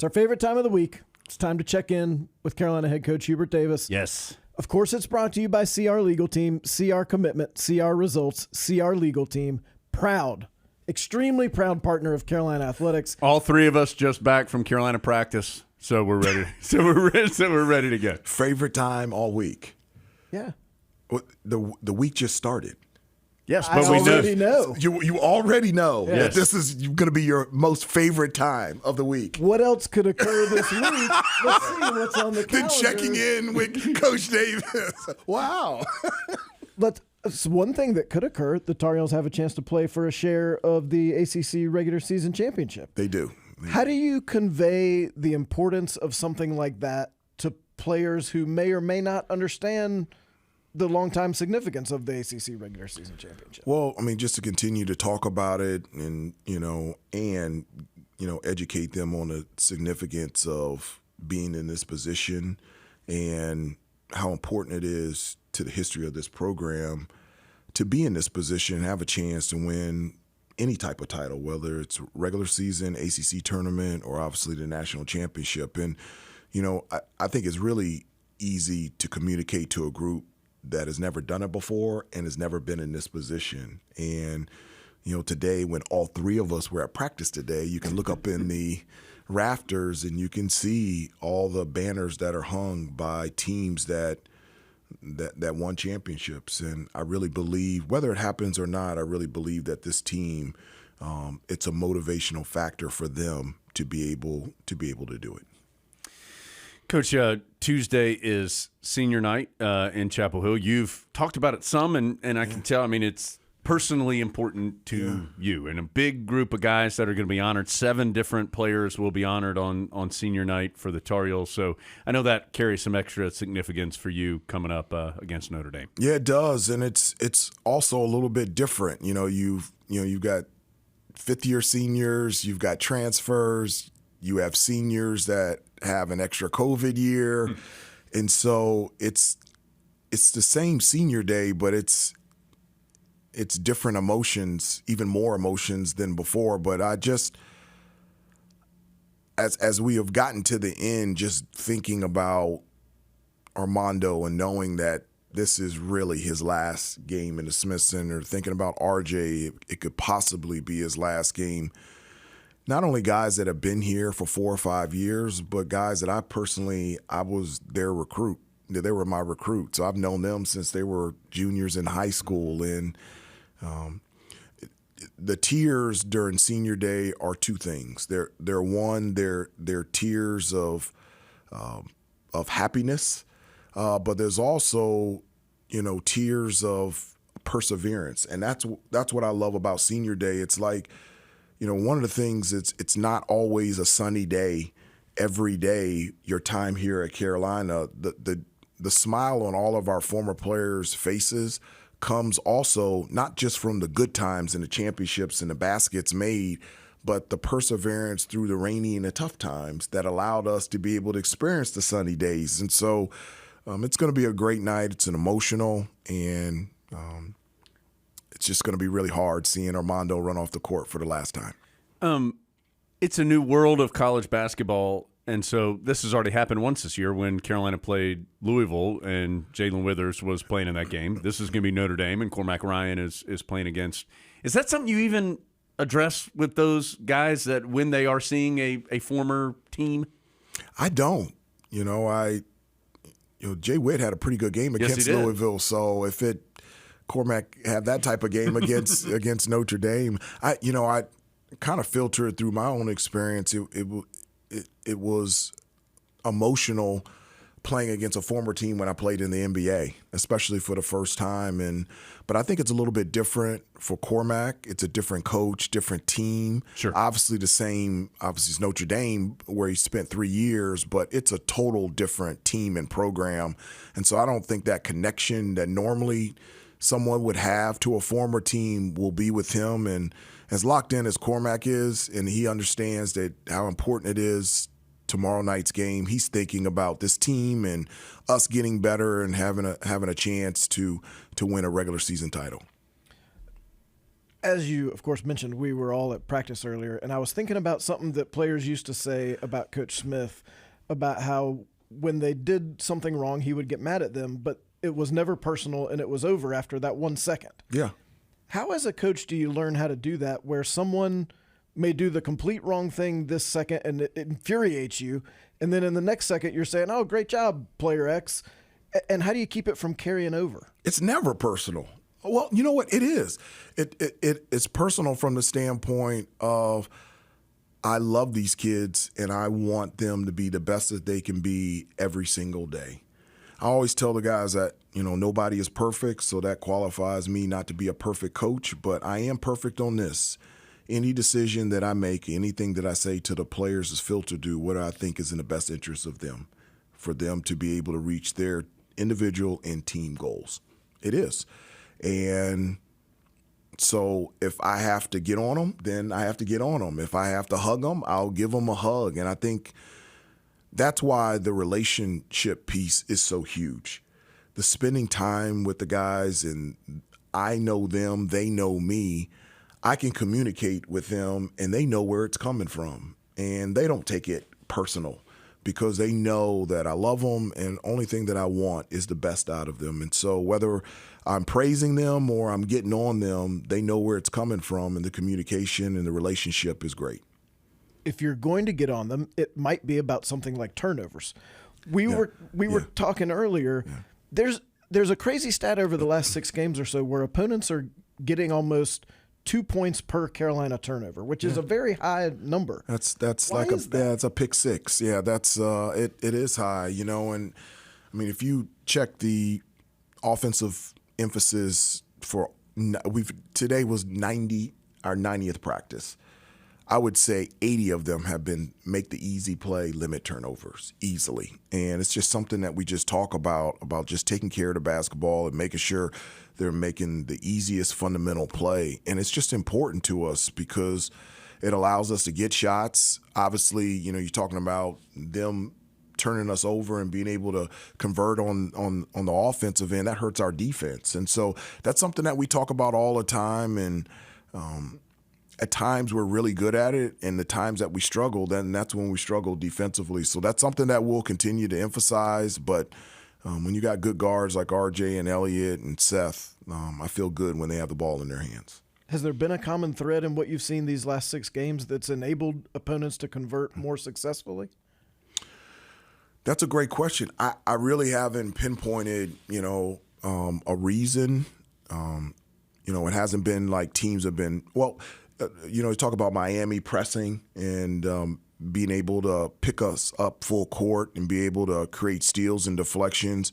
our favorite time of the week. It's time to check in with Carolina head coach Hubert Davis. Yes. Of course, it's brought to you by CR Legal Team. CR Commitment, CR Results, CR Legal Team. Proud, extremely proud partner of Carolina Athletics. All three of us just back from Carolina practice, so we're ready. so we're ready to go. Favorite time all week. Yeah. Well, the week just started. Yes, I but we already know. You already know that Yes. this is going to be your most favorite time of the week. What else could occur this week? Let's see what's on the Then calendar. checking in with Coach Davis. Wow. One thing that could occur, the Tar Heels have a chance to play for a share of the ACC regular season championship. They do. How do you convey the importance of something like that to players who may or may not understand the long-time significance of the ACC regular season championship? Well, I mean, just to continue to talk about it and educate them on the significance of being in this position and how important it is to the history of this program to be in this position and have a chance to win any type of title, whether it's regular season, ACC tournament, or obviously the national championship. And, I think it's really easy to communicate to a group that has never done it before and has never been in this position. And, today when all three of us were at practice today, you can look up in the rafters and you can see all the banners that are hung by teams that won championships. And I really believe, whether it happens or not, I really believe that this team, it's a motivational factor for them to be able to do it. Coach, Tuesday is senior night in Chapel Hill. You've talked about it some, and I can tell, I mean, it's personally important to you and a big group of guys that are going to be honored. 7 different players will be honored on senior night for the Tar Heels. So I know that carries some extra significance for you coming up against Notre Dame. Yeah, it does, and it's also a little bit different. You've got fifth-year seniors, you've got transfers, you have seniors that have an extra COVID year, and so it's the same senior day, but it's different emotions, even more emotions than before. But I just, as we have gotten to the end, just thinking about Armando and knowing that this is really his last game in the Smith Center, thinking about RJ, it could possibly be his last game. Not only guys that have been here for 4 or 5 years, but guys that I was their recruit. They were my recruit. So I've known them since they were juniors in high school. And the tears during senior day are 2 things. They're tears of happiness, but there's also, tears of perseverance. And that's what I love about senior day. It's like, one of the things, it's not always a sunny day every day. Your time here at Carolina, the smile on all of our former players' faces comes also not just from the good times and the championships and the baskets made, but the perseverance through the rainy and the tough times that allowed us to be able to experience the sunny days. And so it's going to be a great night. It's an emotional, and it's just going to be really hard seeing Armando run off the court for the last time. It's a new world of college basketball, and so this has already happened once this year when Carolina played Louisville and Jalen Withers was playing in that game. This is going to be Notre Dame, and Cormac Ryan is playing against. Is that something you even address with those guys, that when they are seeing a former team? I don't. Jay Witt had a pretty good game against Louisville, so if Cormac had that type of game against Notre Dame, I kind of filtered through my own experience. It was emotional playing against a former team when I played in the NBA, especially for the first time. But I think it's a little bit different for Cormac. It's a different coach, different team. Sure. Obviously it's Notre Dame where he spent 3 years, but it's a total different team and program. And so I don't think that connection that normally someone would have to a former team will be with him. And as locked in as Cormac is, and he understands that how important it is tomorrow night's game, he's thinking about this team and us getting better and having a chance to win a regular season title. As you, of course, mentioned, we were all at practice earlier, and I was thinking about something that players used to say about Coach Smith, about how when they did something wrong, he would get mad at them, but it was never personal, and it was over after that 1 second. Yeah. How, as a coach, do you learn how to do that, where someone may do the complete wrong thing this second and it infuriates you, and then in the next second you're saying, oh, great job, player X, and how do you keep it from carrying over? It's never personal. Well, you know what? It is. It's personal from the standpoint of I love these kids and I want them to be the best that they can be every single day. I always tell the guys that, nobody is perfect, so that qualifies me not to be a perfect coach, but I am perfect on this. Any decision that I make, anything that I say to the players is filtered through what I think is in the best interest of them, for them to be able to reach their individual and team goals. It is. And so if I have to get on them, then I have to get on them. If I have to hug them, I'll give them a hug. And I think that's why the relationship piece is so huge. The spending time with the guys, and I know them, they know me. I can communicate with them, and they know where it's coming from. And they don't take it personal because they know that I love them, and the only thing that I want is the best out of them. And so whether I'm praising them or I'm getting on them, they know where it's coming from, and the communication and the relationship is great. If you're going to get on them, it might be about something like turnovers. We were talking earlier. Yeah. There's a crazy stat over the last 6 games or so where opponents are getting almost 2 points per Carolina turnover, which is a very high number. That's it's a pick 6. Yeah, that's it is high, and I mean if you check the offensive emphasis for today was our 90th practice. I would say 80 of them have been make the easy play, limit turnovers easily. And it's just something that we just talk about just taking care of the basketball and making sure they're making the easiest fundamental play. And it's just important to us because it allows us to get shots. Obviously, you're talking about them turning us over and being able to convert on the offensive end. That hurts our defense. And so that's something that we talk about all the time. And at times we're really good at it, and the times that we struggle, then that's when we struggle defensively. So that's something that we'll continue to emphasize. But when you got good guards like RJ and Elliott and Seth, I feel good when they have the ball in their hands. Has there been a common thread in what you've seen these last 6 games that's enabled opponents to convert more successfully? That's a great question. I really haven't pinpointed, a reason. It hasn't been like teams have been you talk about Miami pressing and being able to pick us up full court and be able to create steals and deflections.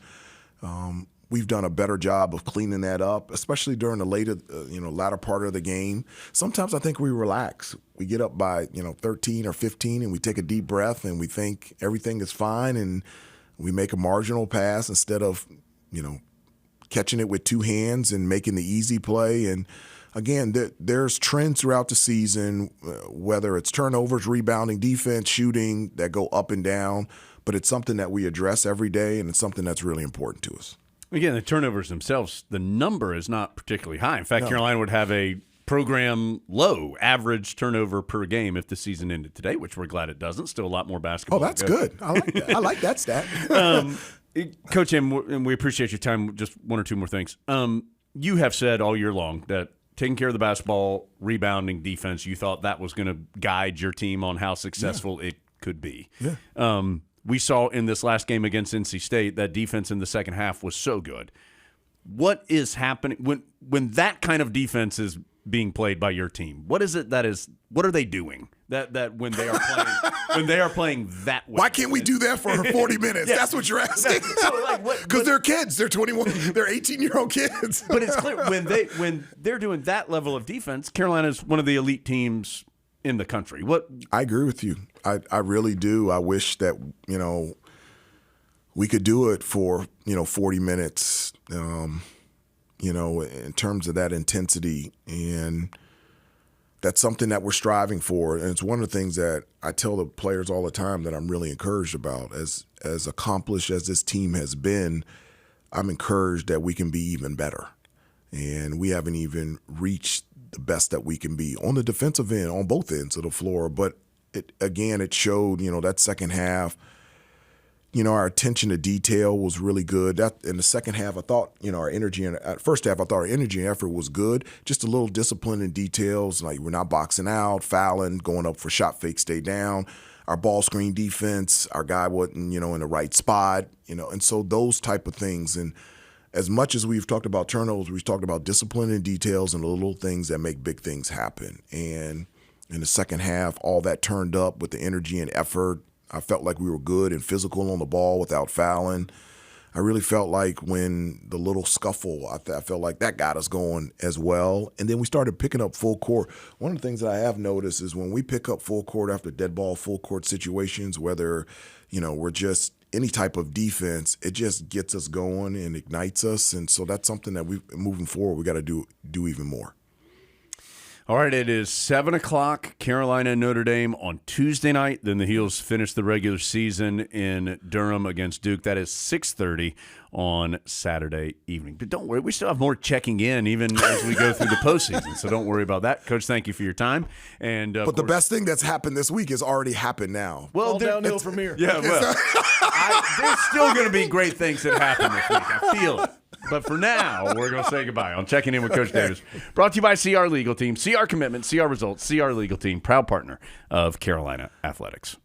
We've done a better job of cleaning that up, especially during the latter part of the game. Sometimes I think we relax. We get up by 13 or 15, and we take a deep breath and we think everything is fine, and we make a marginal pass instead of catching it with 2 hands and making the easy play. And again, there's trends throughout the season, whether it's turnovers, rebounding, defense, shooting, that go up and down. But it's something that we address every day, and it's something that's really important to us. Again, the turnovers themselves, the number is not particularly high. In fact, Carolina would have a program low average turnover per game if the season ended today, which we're glad it doesn't. Still a lot more basketball. Oh, that's good. I like that. I like that stat. Coach M, and we appreciate your time. Just 1 or 2 more things. You have said all year long that taking care of the basketball, rebounding, defense, you thought that was going to guide your team on how successful it could be. Yeah. We saw in this last game against NC State that defense in the second half was so good. What is happening when that kind of defense is being played by your team? What is it what are they doing that when they are playing that way? Why can't we do that for 40 minutes? Yeah. That's what you're asking. Because they're kids. They're 21. They're 18-year-old kids. But it's clear when they're doing that level of defense, Carolina's one of the elite teams in the country. I agree with you. I really do. I wish that we could do it for 40 minutes. In terms of that intensity, and that's something that we're striving for. And it's one of the things that I tell the players all the time that I'm really encouraged about. As accomplished as this team has been, I'm encouraged that we can be even better. And we haven't even reached the best that we can be on the defensive end, on both ends of the floor. But it showed, that second half, our attention to detail was really good. That in the second half, I thought, our energy and first half, I thought our energy and effort was good. Just a little discipline in details, like we're not boxing out, fouling, going up for shot fake, stay down. Our ball screen defense, our guy wasn't, in the right spot, and so those type of things. And as much as we've talked about turnovers, we've talked about discipline and details and the little things that make big things happen. And in the second half, all that turned up with the energy and effort. I felt like we were good and physical on the ball without fouling. I really felt like when the little scuffle, I felt like that got us going as well. And then we started picking up full court. One of the things that I have noticed is when we pick up full court after dead ball, full court situations, whether, we're just any type of defense, it just gets us going and ignites us. And so that's something that moving forward, we got to do even more. All right, it is 7 o'clock, Carolina and Notre Dame on Tuesday night. Then the Heels finish the regular season in Durham against Duke. That is 6:30 on Saturday evening. But don't worry, we still have more checking in even as we go through the postseason. So don't worry about that. Coach, thank you for your time. And But the best thing that's happened this week has already happened now. Well, downhill from here. Yeah, well, there's still going to be great things that happen this week. I feel it. But for now, we're going to say goodbye on Checking In with Coach Davis. Brought to you by CR Legal Team. CR Commitment, CR Results, CR Legal Team, proud partner of Carolina Athletics.